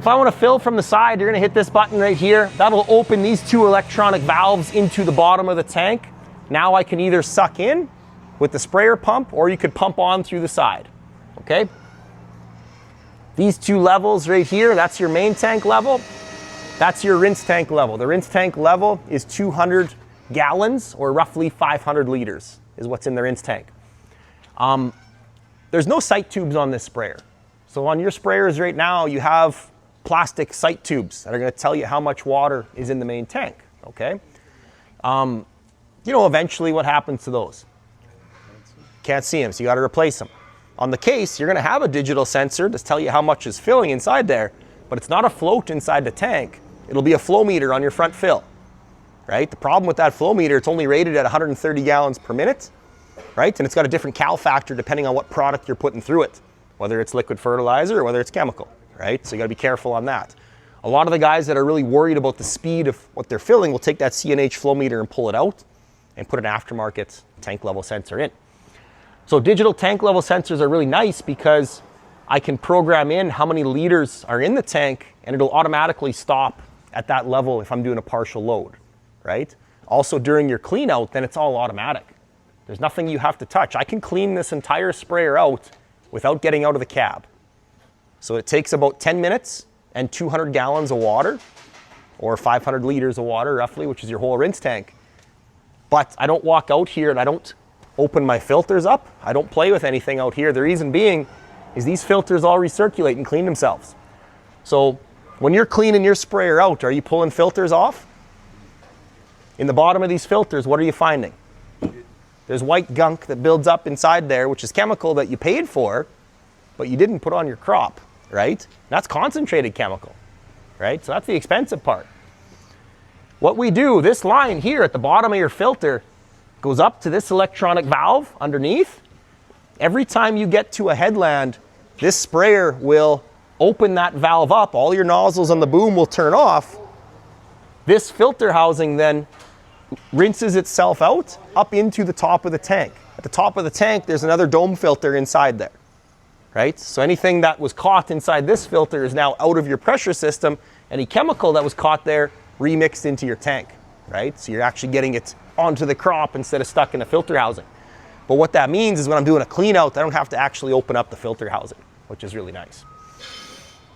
If I want to fill from the side, you're going to hit this button right here. That'll open these two electronic valves into the bottom of the tank. Now I can either suck in with the sprayer pump, or you could pump on through the side, okay? These two levels right here, that's your main tank level. That's your rinse tank level. The rinse tank level is 200 gallons, or roughly 500 liters is what's in the rinse tank. There's no sight tubes on this sprayer. So on your sprayers right now, you have plastic sight tubes that are going to tell you how much water is in the main tank, okay? You know eventually what happens to those. Can't see them, so you got to replace them. On the case, you're going to have a digital sensor to tell you how much is filling inside there, but it's not a float inside the tank. It'll be a flow meter on your front fill, right? The problem with that flow meter, it's only rated at 130 gallons per minute, right? And it's got a different cal factor depending on what product you're putting through it, whether it's liquid fertilizer or whether it's chemical, right? So you got to be careful on that. A lot of the guys that are really worried about the speed of what they're filling will take that CNH flow meter and pull it out and put an aftermarket tank level sensor in. So digital tank level sensors are really nice because I can program in how many liters are in the tank, and it'll automatically stop at that level if I'm doing a partial load, right? Also during your clean out, then it's all automatic. There's nothing you have to touch. I can clean this entire sprayer out without getting out of the cab. So it takes about 10 minutes and 200 gallons of water, or 500 liters of water roughly, which is your whole rinse tank. But I don't walk out here and I don't open my filters up. I don't play with anything out here. The reason being is these filters all recirculate and clean themselves. So when you're cleaning your sprayer out, are you pulling filters off? In the bottom of these filters, what are you finding? There's white gunk that builds up inside there, which is chemical that you paid for, but you didn't put on your crop, right? That's concentrated chemical, right? So that's the expensive part. What we do, this line here at the bottom of your filter goes up to this electronic valve underneath. Every time you get to a headland, this sprayer will open that valve up. All your nozzles on the boom will turn off. This filter housing then rinses itself out up into the top of the tank. At the top of the tank, there's another dome filter inside there, right? So anything that was caught inside this filter is now out of your pressure system. Any chemical that was caught there remixed into your tank, right? So you're actually getting it onto the crop instead of stuck in a filter housing. But what that means is when I'm doing a clean out, I don't have to actually open up the filter housing, which is really nice.